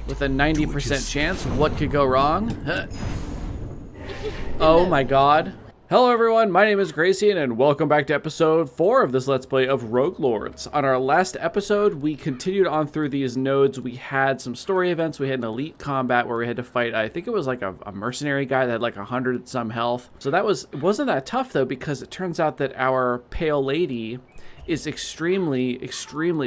with a 90% chance. What could go wrong? Huh. Oh my god. Hello everyone, my name is Gracian and welcome back to episode 4 of this Let's Play of Rogue Lords. On our last episode, we continued on through these nodes. We had some story events. We had an elite combat where we had to fight, I think it was like a mercenary guy that had like 100 some health. So it wasn't that tough though, because it turns out that our pale lady is extremely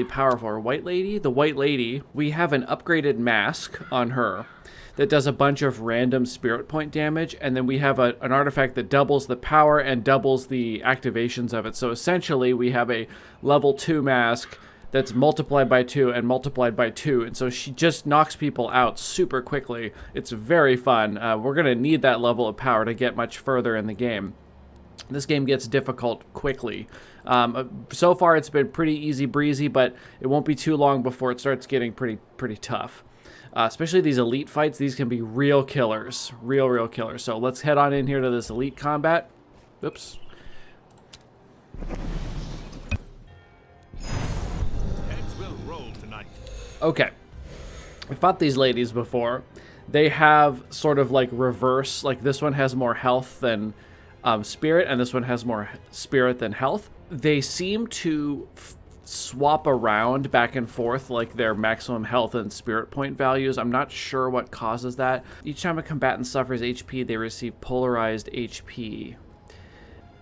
powerful. Our white lady, the white lady, we have an upgraded mask on her that does a bunch of random spirit point damage, and then we have an artifact that doubles the power and doubles the activations of it. So essentially we have a level 2 mask that's multiplied by 2 and multiplied by 2, and so she just knocks people out super quickly. It's very fun. We're gonna need that level of power to get much further in the game. This game gets difficult quickly. So far it's been pretty easy breezy, but it won't be too long before it starts getting pretty tough. Especially these elite fights, these can be real killers. Real killers. So let's head on in here to this elite combat. Oops. Heads will roll tonight. Okay. I fought these ladies before. They have sort of like reverse, like this one has more health than spirit, and this one has more spirit than health. They seem to swap around back and forth like their maximum health and spirit point values. I'm not sure what causes that. Each time a combatant suffers HP, they receive polarized HP,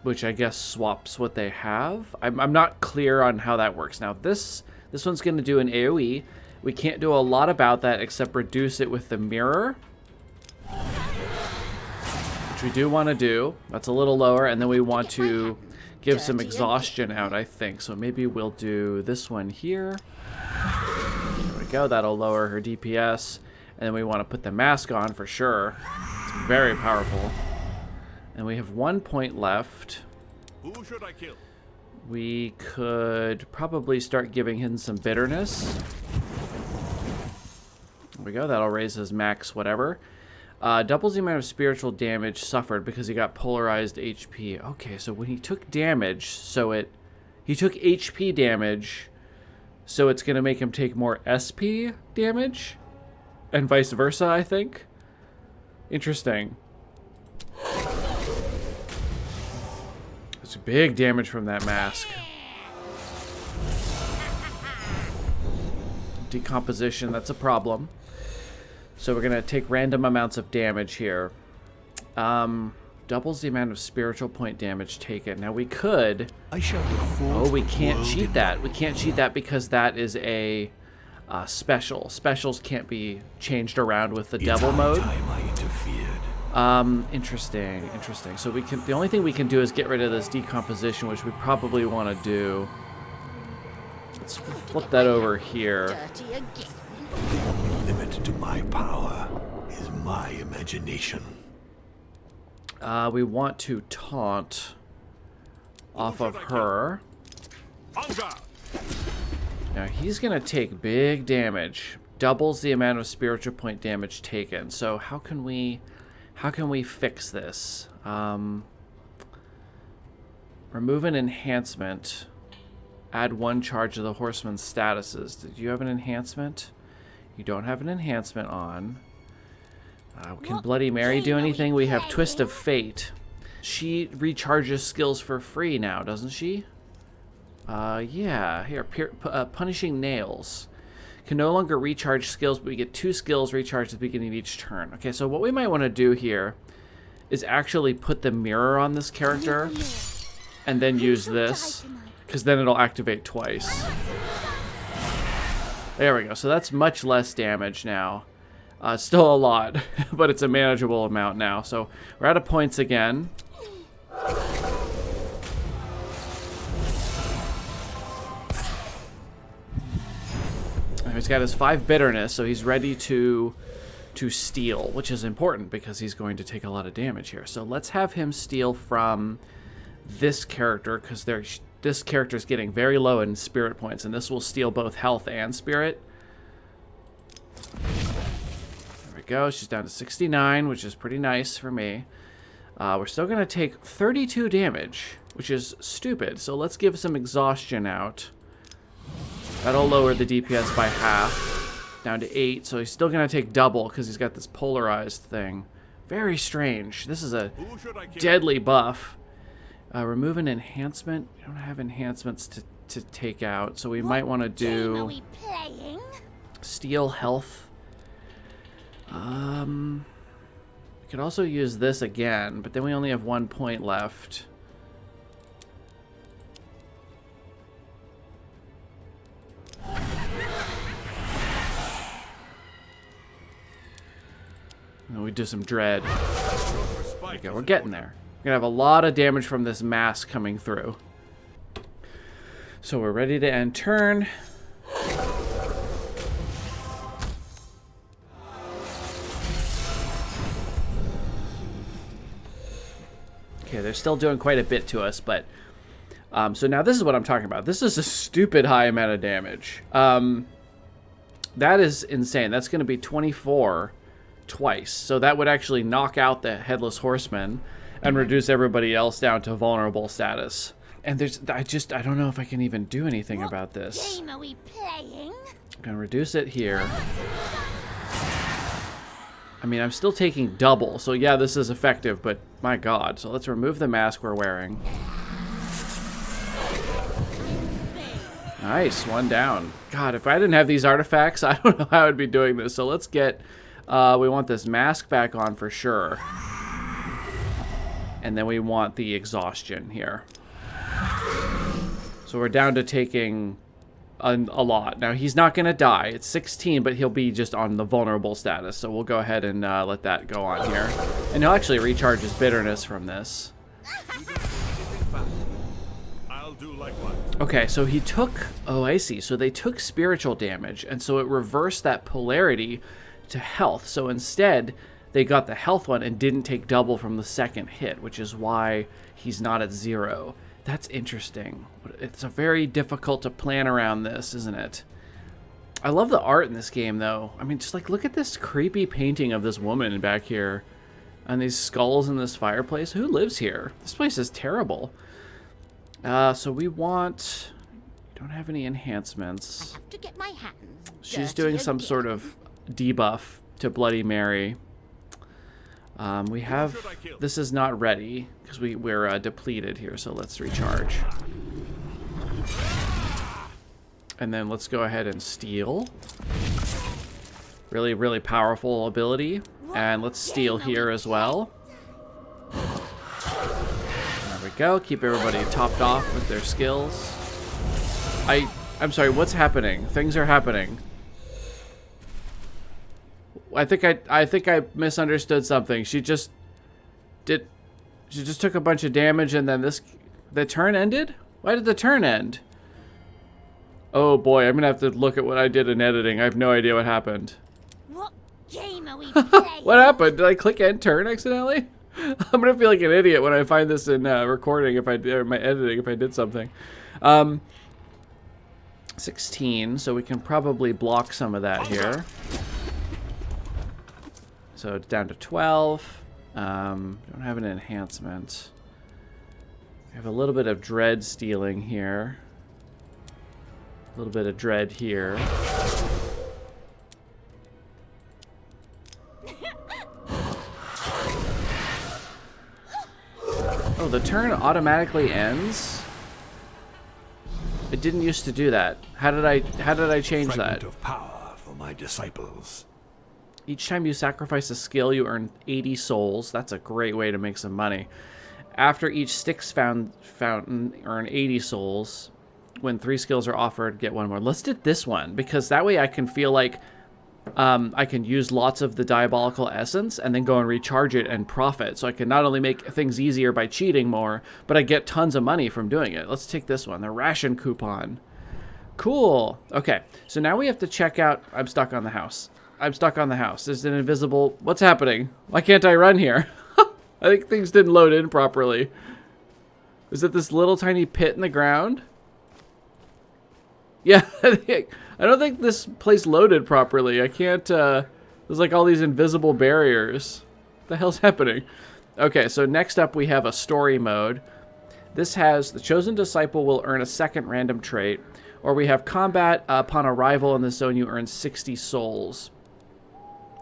which I guess swaps what they have. I'm not clear on how that works. Now this one's going to do an AoE. We can't do a lot about that except reduce it with the mirror, which we do want to do. That's a little lower, and then we want to give some exhaustion out, I think. So maybe we'll do this one here. There we go. That'll lower her DPS. And then we want to put the mask on for sure. It's very powerful. And we have 1 point left. Who should I kill? We could probably start giving him some bitterness. There we go. That'll raise his max whatever. Doubles the amount of spiritual damage suffered because he got polarized HP. Okay, so when he took damage, he took HP damage, so it's going to make him take more SP damage, and vice versa, I think. Interesting. It's big damage from that mask. Decomposition, that's a problem. So we're going to take random amounts of damage here. Doubles the amount of spiritual point damage taken. Now we could... Oh, we can't cheat that. We can't cheat that because that is a special. Specials can't be changed around with the devil mode. Interesting. So we can... The only thing we can do is get rid of this decomposition, which we probably want to do. Let's flip that over here. Limit to my power is my imagination. We want to taunt off of her. Now he's gonna take big damage, doubles the amount of spiritual point damage taken. So how can we fix this? Remove an enhancement. Add 1 charge to the horseman's statuses. Did you have an enhancement? You don't have an enhancement on. Can Bloody Mary do anything? We have Twist of Fate. She recharges skills for free now, doesn't she? Yeah. Here, Punishing Nails. Can no longer recharge skills, but we get 2 skills recharged at the beginning of each turn. Okay, so what we might want to do here is actually put the mirror on this character and then use this, because then it'll activate twice. There we go. So that's much less damage now. Still a lot, but it's a manageable amount now. So we're out of points again. He's got his 5 bitterness, so he's ready to steal, which is important because he's going to take a lot of damage here. So let's have him steal from this character, because this character is getting very low in spirit points, and this will steal both health and spirit. There we go. She's down to 69, which is pretty nice for me. We're still going to take 32 damage, which is stupid. So let's give some exhaustion out. That'll lower the DPS by half. down to 8. So he's still going to take double because he's got this polarized thing. Very strange. This is a Who should I kill? deadly buff. Remove an enhancement. We don't have enhancements to take out, so we might want to do steal health. We could also use this again, but then we only have 1 point left. And we do some dread. Okay, we're getting there. We're gonna have a lot of damage from this mask coming through. So we're ready to end turn. Okay, they're still doing quite a bit to us, but so now this is what I'm talking about. This is a stupid high amount of damage. That is insane. That's going to be 24 twice. So that would actually knock out the Headless Horseman and reduce everybody else down to vulnerable status. And I don't know if I can even do anything about this. Game are we playing? I'm going to reduce it here. I mean, I'm still taking double, so yeah, this is effective, but my god. So let's remove the mask we're wearing. Nice, 1 down. God, if I didn't have these artifacts, I don't know how I'd be doing this. So let's get, we want this mask back on for sure. And then we want the exhaustion here. So we're down to taking a lot. Now, he's not going to die. It's 16, but he'll be just on the vulnerable status. So we'll go ahead and let that go on here. And he'll actually recharge his bitterness from this. I'll do likewise. Okay, so he took... Oh, I see. So they took spiritual damage, and so it reversed that polarity to health. So instead, they got the health one and didn't take double from the second hit, which is why he's not at 0. That's interesting. It's a very difficult to plan around this, isn't it? I love the art in this game, though. I mean, just like, look at this creepy painting of this woman back here. And these skulls in this fireplace. Who lives here? This place is terrible. So we want... Don't have any enhancements. I have to get my hands She's dirty doing some again. sort of debuff to Bloody Mary. We have... This is not ready, because we're depleted here, so let's recharge. And then let's go ahead and steal. Really, really powerful ability. And let's steal here as well. There we go. Keep everybody topped off with their skills. I'm sorry, what's happening? Things are happening. I think I misunderstood something. She just took a bunch of damage and then the turn ended? Why did the turn end? Oh boy, I'm gonna have to look at what I did in editing. I have no idea what happened. What game are we playing? What happened? Did I click end turn accidentally? I'm gonna feel like an idiot when I find this in recording or my editing if I did something. 16, so we can probably block some of that here. So it's down to 12. Don't have an enhancement. We have a little bit of dread stealing here. A little bit of dread here. Oh, the turn automatically ends? It didn't used to do that. How did I change Fragment that? of power for my disciples. Each time you sacrifice a skill, you earn 80 souls. That's a great way to make some money. After each Styx fountain, earn 80 souls. When 3 skills are offered, get 1 more. Let's do this one, because that way I can feel like I can use lots of the diabolical essence and then go and recharge it and profit. So I can not only make things easier by cheating more, but I get tons of money from doing it. Let's take this one, the ration coupon. Cool. Okay, so now we have to check out... I'm stuck on the house. I'm stuck on the house. There's an invisible... What's happening? Why can't I run here? I think things didn't load in properly. Is it this little tiny pit in the ground? Yeah, I don't think this place loaded properly. I can't... there's like all these invisible barriers. What the hell's happening? Okay, so next up we have a story mode. This has... The chosen disciple will earn a second random trait. Or we have combat. Upon arrival in the zone, you earn 60 souls.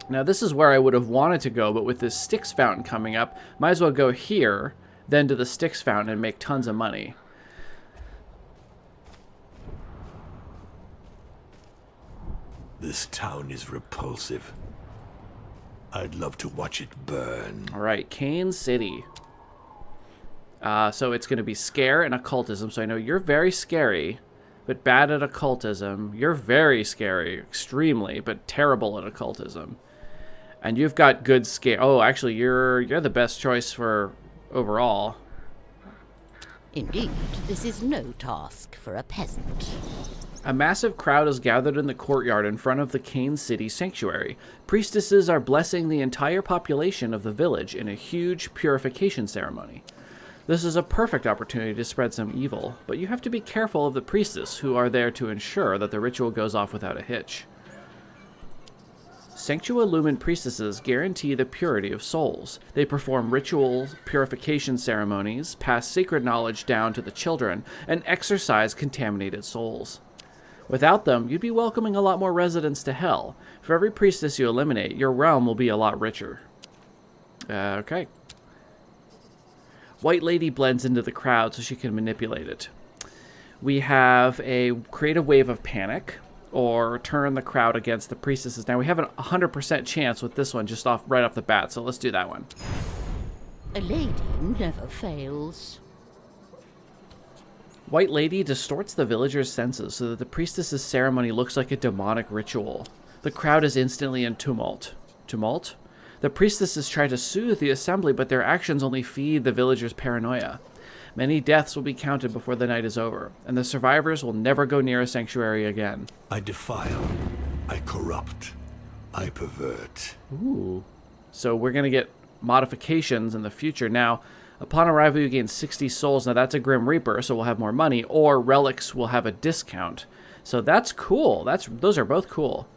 Now, this is where I would have wanted to go, but with this Styx fountain coming up, might as well go here, then to the Styx fountain and make tons of money. This town is repulsive. I'd love to watch it burn. All right, Cane City. So it's going to be scare and occultism. So I know you're very scary, but bad at occultism. You're very scary, extremely, but terrible at occultism. And you've got good scare. Oh, actually, you're the best choice for overall. Indeed, this is no task for a peasant. A massive crowd is gathered in the courtyard in front of the Cane City Sanctuary. Priestesses are blessing the entire population of the village in a huge purification ceremony. This is a perfect opportunity to spread some evil, but you have to be careful of the priestess who are there to ensure that the ritual goes off without a hitch. Sanctua Lumen priestesses guarantee the purity of souls. They perform ritual purification ceremonies, pass sacred knowledge down to the children, and exorcise contaminated souls. Without them, you'd be welcoming a lot more residents to hell. For every priestess you eliminate, your realm will be a lot richer. Okay. White Lady blends into the crowd so she can manipulate it. We have a create a wave of panic, or turn the crowd against the priestesses. Now, we have a 100% chance with this one just right off the bat, so let's do that one. A lady never fails. White Lady distorts the villagers' senses so that the priestess's ceremony looks like a demonic ritual. The crowd is instantly in tumult. Tumult? The priestesses try to soothe the assembly, but their actions only feed the villagers' paranoia. Many deaths will be counted before the night is over, and the survivors will never go near a sanctuary again. I defile. I corrupt. I pervert. Ooh. So we're going to get modifications in the future. Now, upon arrival, you gain 60 souls. Now, that's a Grim Reaper, so we'll have more money, or relics will have a discount. So that's cool. Those are both cool.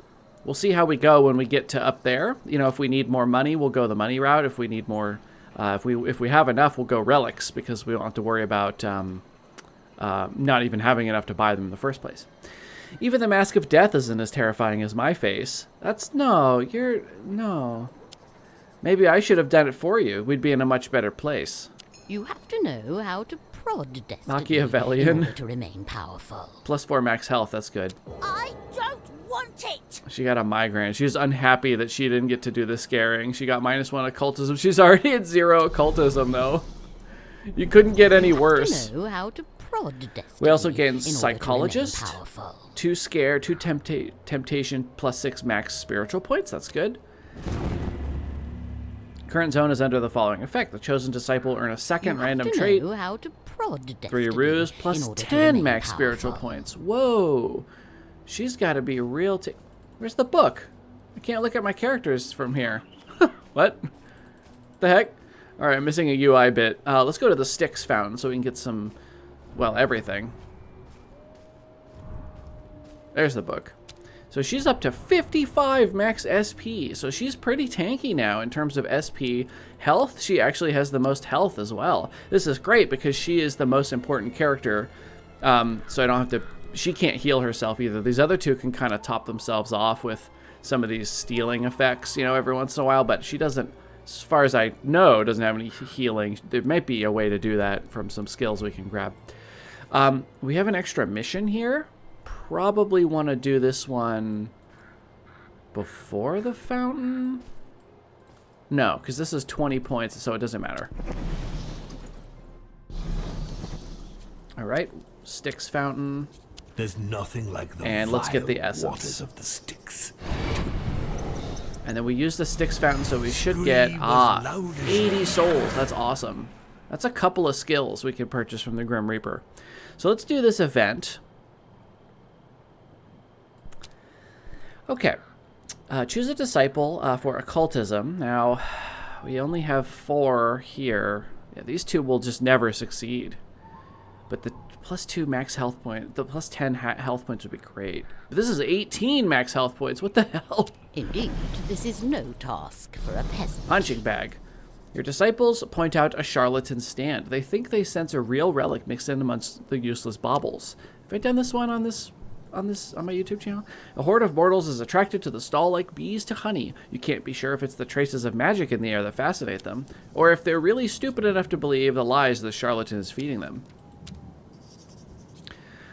We'll see how we go when we get to up there. You know, if we need more money, we'll go the money route. If we need more... if we have enough, we'll go relics, because we don't have to worry about not even having enough to buy them in the first place. Even the Mask of Death isn't as terrifying as my face. No. Maybe I should have done it for you. We'd be in a much better place. You have to know how to prod destiny Machiavellian. in order to remain powerful. +4 max health, that's good. I don't want it. She got a migraine. She was unhappy that she didn't get to do the scaring. She got -1 occultism. She's already at 0 occultism, though. You couldn't get any worse. You know how to prod destiny We also gain in order to Psychologist, remain powerful. 2 Scare, 2 Temptation, +6 max spiritual points. That's good. Current zone is under the following effect. The chosen disciple will earn a second random trait. You know how to prod destiny 3 Ruse, in plus order to 10 remain max powerful. spiritual points. Whoa. She's got to be real... Where's the book? I can't look at my characters from here. What? The heck? All right, I'm missing a UI bit. Let's go to the Styx fountain so we can get some... Well, everything. There's the book. So she's up to 55 max SP. So she's pretty tanky now in terms of SP. Health, she actually has the most health as well. This is great because she is the most important character. So I don't have to... She can't heal herself either. These other two can kind of top themselves off with some of these stealing effects, you know, every once in a while. But she doesn't, as far as I know, doesn't have any healing. There might be a way to do that from some skills we can grab. We have an extra mission here. Probably want to do this one before the fountain. No, because this is 20 points, so it doesn't matter. All right, Styx fountain. There's nothing like the And let's get the vile essence. waters of the Styx. And then we use the Styx fountain, so we should Scream get as loud as 80 souls. That's awesome. That's a couple of skills we can purchase from the Grim Reaper. So let's do this event. Okay. Choose a disciple for occultism. Now, we only have 4 here. Yeah, these 2 will just never succeed. But the +2 max health point, the +10 health points would be great. But this is 18 max health points. What the hell? Indeed, this is no task for a peasant. Punching bag. Your disciples point out a charlatan stand. They think they sense a real relic mixed in amongst the useless baubles. Have I done this one on my YouTube channel? A horde of mortals is attracted to the stall like bees to honey. You can't be sure if it's the traces of magic in the air that fascinate them, or if they're really stupid enough to believe the lies the charlatan is feeding them.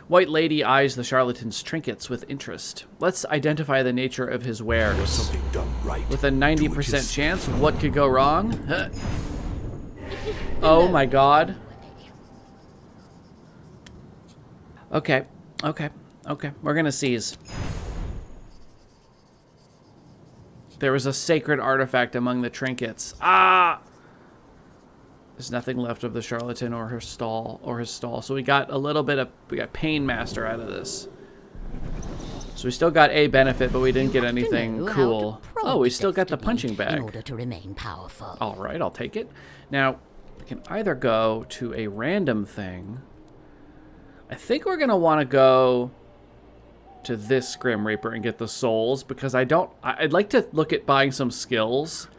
White Lady eyes the charlatan's trinkets with interest. Let's identify the nature of his wares. Something done right. With a 90% chance, what could go wrong? Huh. Oh my god. Okay. We're gonna seize. There was a sacred artifact among the trinkets. Ah! There's nothing left of the charlatan or his stall. So we got a little bit of, we got Pain Master out of this. So we still got a benefit, but we didn't get anything cool. Oh, we still got the punching bag. In order to remain powerful. All right, I'll take it. Now, we can either go to a random thing. I think we're gonna want to go to this Grim Reaper and get the souls, because I'd like to look at buying some skills.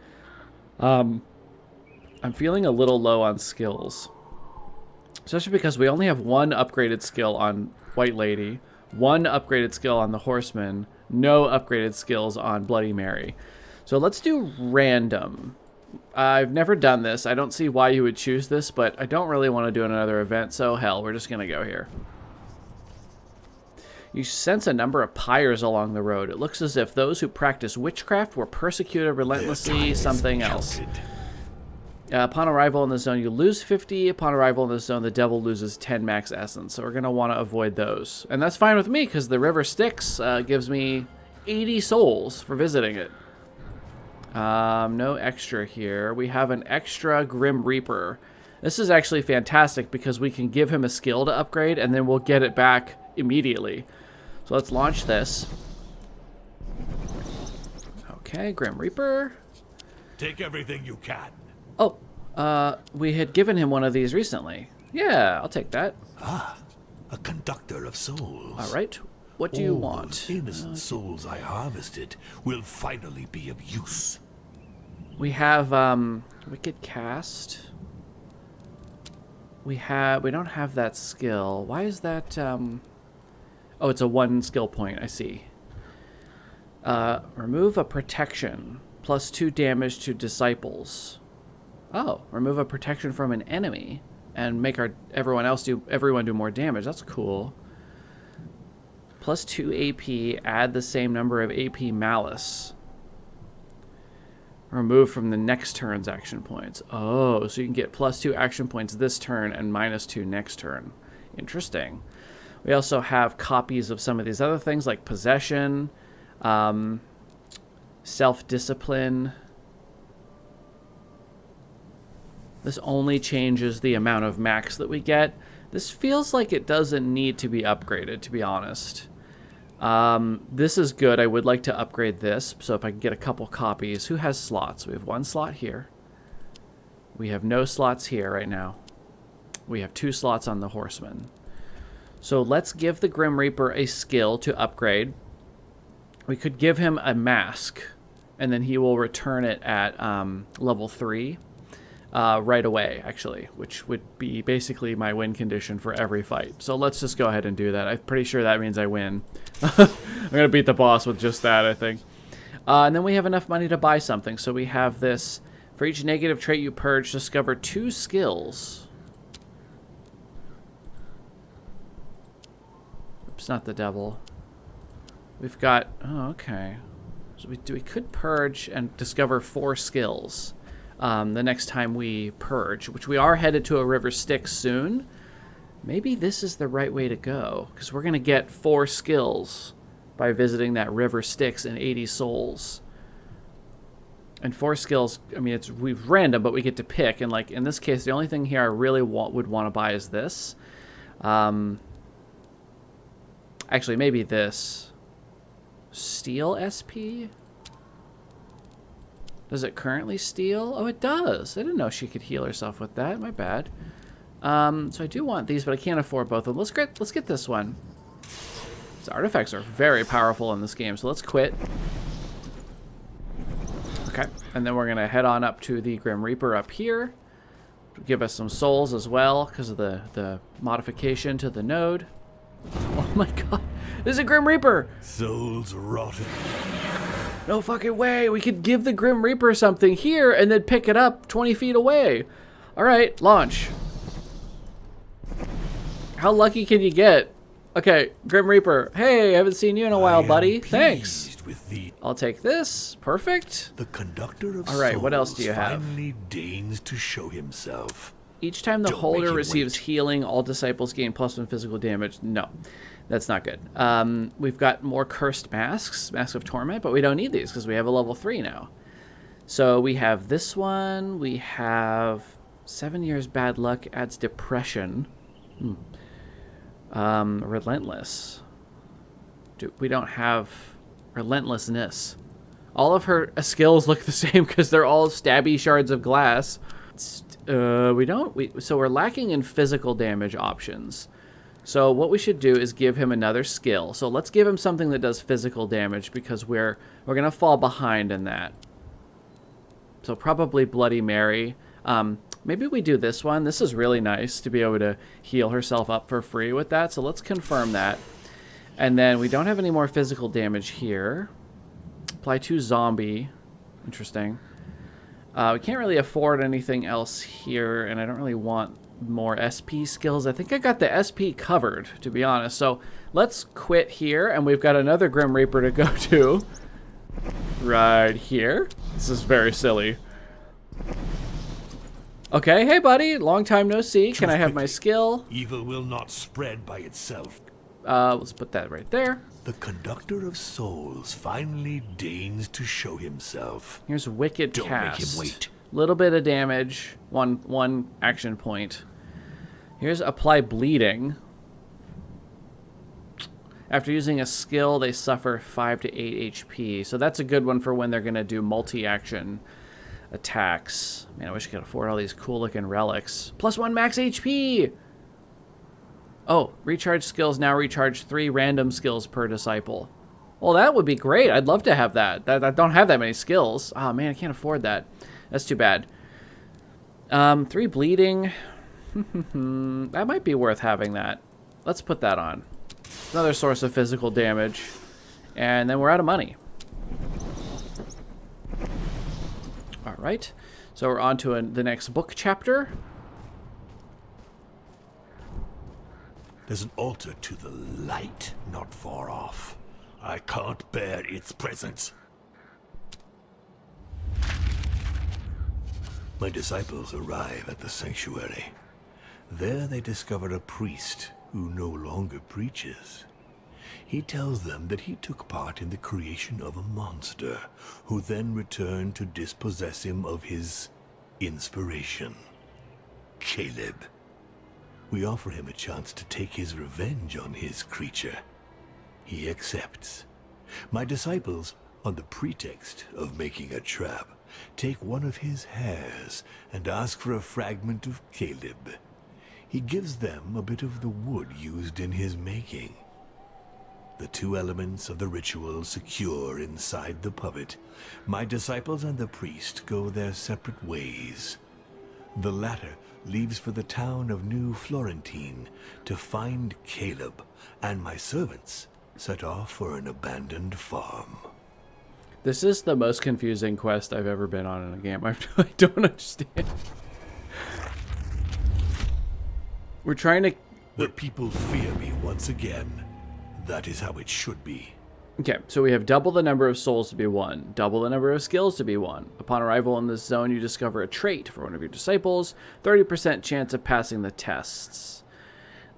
I'm feeling a little low on skills, especially because we only have one upgraded skill on White Lady, one upgraded skill on the Horseman, no upgraded skills on Bloody Mary. So let's do random. I've never done this. I don't see why you would choose this, but I don't really want to do another event, so hell, we're just going to go here. You sense a number of pyres along the road. It looks as if those who practice witchcraft were persecuted relentlessly, something else. Upon arrival in the zone, you lose 50. Upon arrival in the zone, the devil loses 10 max essence. So we're going to want to avoid those. And that's fine with me, because the River Styx gives me 80 souls for visiting it. No extra here. We have an extra Grim Reaper. This is actually fantastic, because we can give him a skill to upgrade, and then we'll get it back immediately. So let's launch this. Okay, Grim Reaper. Take everything you can. Oh, we had given him one of these recently. Yeah, I'll take that. Ah, a conductor of souls. All right. What do you All want? those innocent souls I harvested will finally be of use. We have Wicked Cast. We don't have that skill. Why is that oh, it's a 1 skill point, I see. Remove a protection. +2 damage to disciples. Oh, remove a protection from an enemy and make everyone do more damage. That's cool. +2 AP, add the same number of AP malice. Remove from the next turn's action points. Oh, so you can get +2 action points this turn and -2 next turn. Interesting. We also have copies of some of these other things like possession, self-discipline. This only changes the amount of max that we get. This feels like it doesn't need to be upgraded, to be honest. This is good. I would like to upgrade this. So if I can get a couple copies. Who has slots? We have 1 slot here. We have no slots here right now. We have 2 slots on the Horseman. So let's give the Grim Reaper a skill to upgrade. We could give him a mask, and then he will return it at level 3 right away, actually, which would be basically my win condition for every fight. So let's just go ahead and do that. I'm pretty sure that means I win. I'm going to beat the boss with just that, I think. And then we have enough money to buy something. So we have this. For each negative trait you purge, discover 2 skills. Oops, not the devil. We've got, oh, okay. So we could purge and discover 4 skills the next time we purge, which we are headed to a River Styx soon. Maybe this is the right way to go, because we're going to get 4 skills by visiting that River Styx and 80 souls. And 4 skills, I mean, we've random, but we get to pick. And like in this case, the only thing here I really would want to buy is this. Actually, maybe this. Steal SP? Does it currently steal? Oh, it does. I didn't know she could heal herself with that. My bad. So I do want these, but I can't afford both of them. Let's get this one. These artifacts are very powerful in this game, so let's quit. Okay, and then we're going to head on up to the Grim Reaper up here. Give us some souls as well because of the modification to the node. Oh my god, there's a Grim Reaper! Souls rotten. No fucking way, we could give the Grim Reaper something here and then pick it up 20 feet away. Alright, launch. How lucky can you get? Okay, Grim Reaper. Hey, I haven't seen you in a while, buddy. Thanks. With thee. I'll take this. Perfect. The conductor of All right, souls what else do you have? finally deigns to show himself. Each time the Don't make holder him receives wait. healing, all disciples gain +1 physical damage. No, that's not good. We've got more cursed masks, Mask of Torment, but we don't need these because we have a level 3 now. So we have this one. We have 7 years bad luck adds depression. Relentless. We don't have relentlessness. All of her skills look the same because they're all stabby shards of glass. So we're lacking in physical damage options. So what we should do is give him another skill. So let's give him something that does physical damage because we're gonna fall behind in that. So probably Bloody Mary. Maybe we do this one. This is really nice to be able to heal herself up for free with that. So let's confirm that. And then we don't have any more physical damage here. Apply 2 zombie. Interesting. We can't really afford anything else here, and I don't really want more SP skills. I think I got the SP covered, to be honest. So let's quit here, and we've got another Grim Reaper to go to. Right here. This is very silly. Okay, hey buddy, long time no see. Can I have my skill? Evil will not spread by itself. Let's put that right there. The conductor of souls finally deigns to show himself. Here's Wicked Don't Cast. make him wait. Little bit of damage, one action point. Here's Apply Bleeding. After using a skill, they suffer 5 to 8 HP. So that's a good one for when they're going to do multi-action attacks. Man, I wish I could afford all these cool-looking relics. +1 max HP! Oh, recharge skills now recharge 3 random skills per disciple. Well, that would be great. I'd love to have that. I don't have that many skills. Oh, man, I can't afford that. That's too bad. 3 bleeding. That might be worth having that. Let's put that on. Another source of physical damage. And then we're out of money. All right. So we're on to the next book chapter. There's an altar to the light not far off. I can't bear its presence. My disciples arrive at the sanctuary. There they discover a priest who no longer preaches. He tells them that he took part in the creation of a monster, who then returned to dispossess him of his inspiration, Caleb. We offer him a chance to take his revenge on his creature. He accepts. My disciples, on the pretext of making a trap, take one of his hairs and ask for a fragment of Caleb. He gives them a bit of the wood used in his making. The 2 elements of the ritual secure inside the puppet, my disciples and the priest go their separate ways. The latter leaves for the town of New Florentine to find Caleb, and my servants set off for an abandoned farm. This is the most confusing quest I've ever been on in a game. I don't understand. We're trying to... The people fear me once again. That is how it should be. Okay, so we have double the number of souls to be won, double the number of skills to be won. Upon arrival in this zone, you discover a trait for one of your disciples, 30% chance of passing the tests.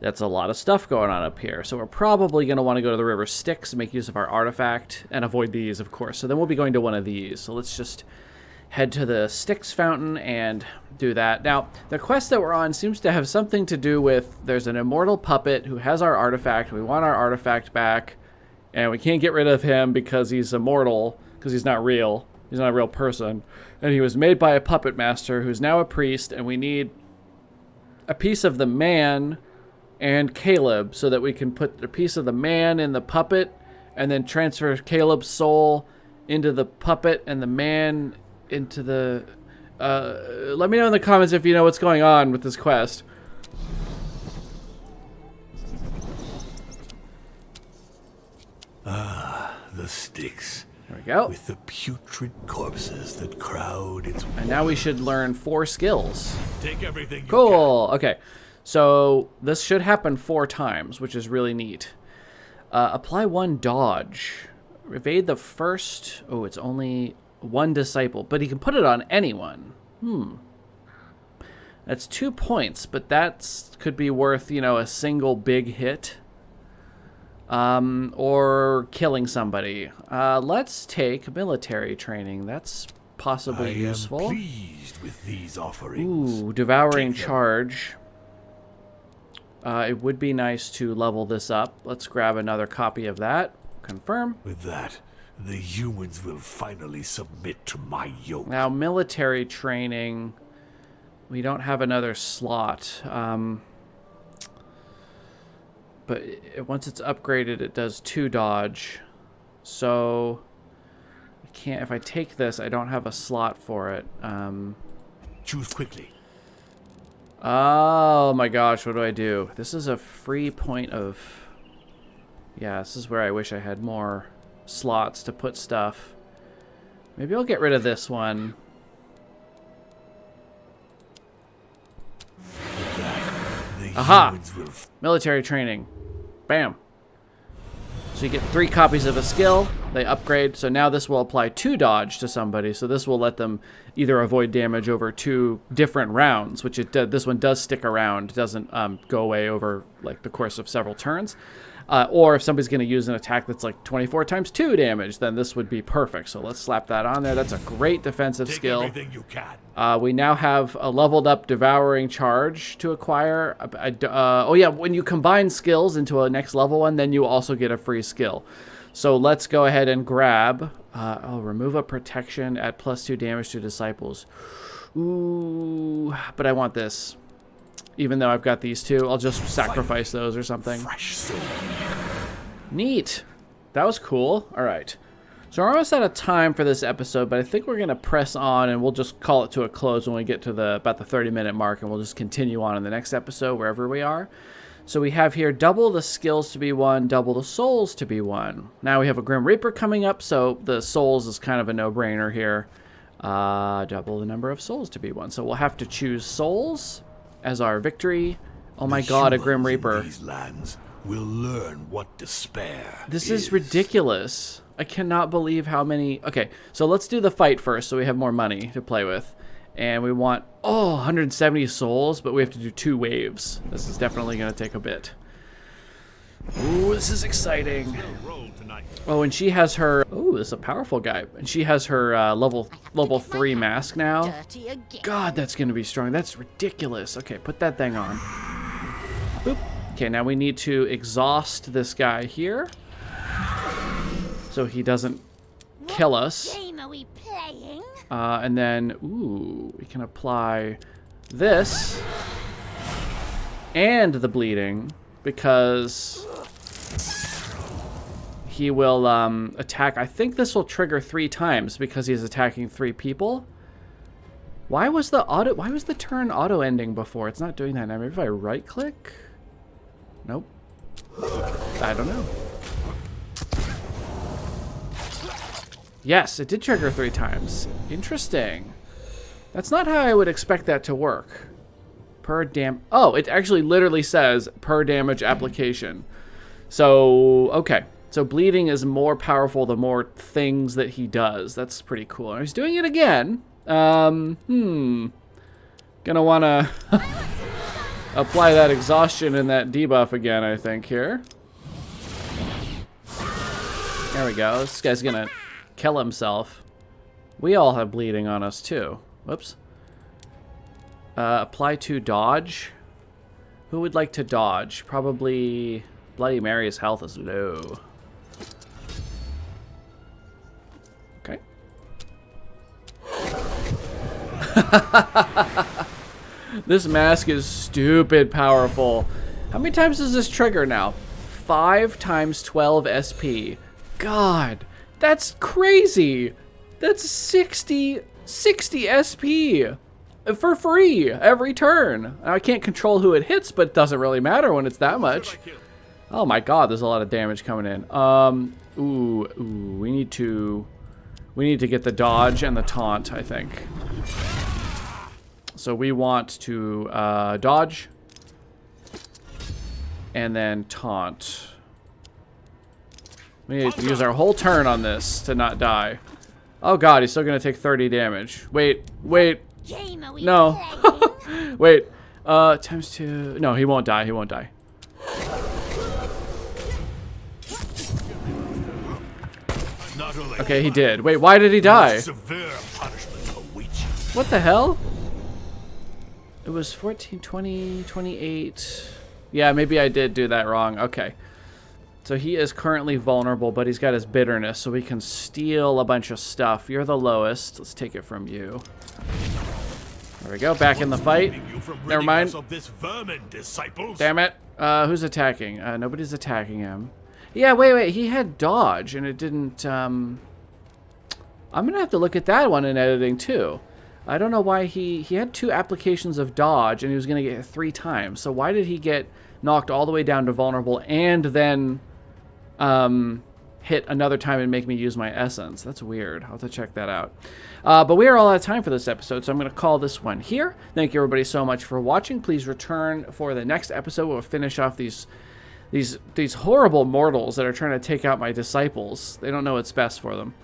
That's a lot of stuff going on up here. So we're probably going to want to go to the River Styx and make use of our artifact, and avoid these, of course. So then we'll be going to one of these. So let's just head to the Styx fountain and do that. Now, the quest that we're on seems to have something to do with there's an immortal puppet who has our artifact. We want our artifact back, and we can't get rid of him because he's immortal, because he's not real. He's not a real person. And he was made by a puppet master who's now a priest, and we need a piece of the man and Caleb so that we can put a piece of the man in the puppet and then transfer Caleb's soul into the puppet and the man into the... let me know in the comments if you know what's going on with this quest. The Styx. There we go. With the putrid corpses that crowd its... And now we should learn 4 skills. Take everything you Cool. Okay. So this should happen 4 times, which is really neat. Apply 1 dodge. Evade the first... Oh, it's only 1 disciple. But he can put it on anyone. That's 2 points, but that could be worth, you know, a single big hit. Or killing somebody. Let's take military training. That's possibly useful. I am pleased with these offerings. Ooh, devouring charge. It would be nice to level this up. Let's grab another copy of that. Confirm. With that, the humans will finally submit to my yoke. Now, military training. We don't have another slot. But once it's upgraded, it does 2 dodge. So I can't. If I take this, I don't have a slot for it. Choose quickly. Oh my gosh, what do I do? This is a free point of... Yeah, this is where I wish I had more slots to put stuff. Maybe I'll get rid of this one. Aha! Military training. Bam. So you get 3 copies of a skill. They upgrade. So now this will apply 2 dodge to somebody. So this will let them either avoid damage over 2 different rounds, which this one does stick around. It doesn't go away over like the course of several turns. Or if somebody's going to use an attack that's like 24 times 2 damage, then this would be perfect. So let's slap that on there. That's a great defensive skill. Everything you can. We now have a leveled up devouring charge to acquire. Oh yeah, when you combine skills into a next level one, then you also get a free skill. So let's go ahead and grab. Remove a protection at +2 damage to disciples. Ooh, but I want this. Even though I've got these 2, I'll just sacrifice those or something. Fresh soul. Neat. That was cool. All right. So we're almost out of time for this episode, but I think we're going to press on and we'll just call it to a close when we get to about the 30-minute mark, and we'll just continue on in the next episode wherever we are. So we have here double the skills to be won, double the souls to be won. Now we have a Grim Reaper coming up, so the souls is kind of a no-brainer here. Double the number of souls to be won. So we'll have to choose souls as our victory. Oh my god, a Grim Reaper. These lands will learn what despair This is ridiculous. I cannot believe how many... Okay, so let's do the fight first so we have more money to play with. And we want, 170 souls, but we have to do 2 waves. This is definitely going to take a bit. Ooh, this is exciting. Oh, and she has her... Ooh, this is a powerful guy. And she has her level 3 mask now. God, that's going to be strong. That's ridiculous. Okay, put that thing on. Boop. Okay, now we need to exhaust this guy here. So he doesn't kill us. What game are we playing? And then, ooh, we can apply this and the bleeding because he will attack. I think this will trigger 3 times because he's attacking 3 people. Why was the turn auto ending before? It's not doing that now. Maybe if I right click? Nope. I don't know. Yes, it did trigger 3 times. Interesting. That's not how I would expect that to work. Oh, it actually literally says per damage application. So, okay. So bleeding is more powerful the more things that he does. That's pretty cool. And he's doing it again. Gonna wanna apply that exhaustion and that debuff again, I think, here. There we go. This guy's gonna kill himself. We all have bleeding on us too. Whoops. Apply to dodge. Who would like to dodge? Probably Bloody Mary's health is low. Okay. This mask is stupid powerful. How many times does this trigger now? 5 times 12 SP. God. That's crazy. That's 60 SP for free every turn. I can't control who it hits, but it doesn't really matter when it's that much. Oh my god, there's a lot of damage coming in. Ooh, we need to get the dodge and the taunt, I think. So we want to dodge and then taunt. We need to use our whole turn on this to not die. Oh god, he's still gonna take 30 damage. Wait. Game, are we No. playing? Wait. Times 2. No, he won't die. He won't die. Okay, he did. Wait, why did he die? Severe punishment awaits you. What the hell? It was 14, 20, 28. Yeah, maybe I did do that wrong. Okay. So he is currently vulnerable, but he's got his bitterness, so we can steal a bunch of stuff. You're the lowest. Let's take it from you. There we go. Back in the fight. Never mind. Of this vermin, disciples. Damn it. Who's attacking? Nobody's attacking him. Yeah, wait. He had dodge, and it didn't... I'm going to have to look at that one in editing, too. I don't know why he had 2 applications of dodge, and he was going to get hit 3 times. So why did he get knocked all the way down to vulnerable and then hit another time and make me use my essence? That's weird. I'll have to check that out. But we are all out of time for this episode, so I'm going to call this one here. Thank you, everybody, so much for watching. Please return for the next episode. We'll finish off these horrible mortals that are trying to take out my disciples. They don't know what's best for them.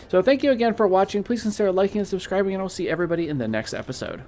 So thank you again for watching. Please consider liking and subscribing, and I'll see everybody in the next episode.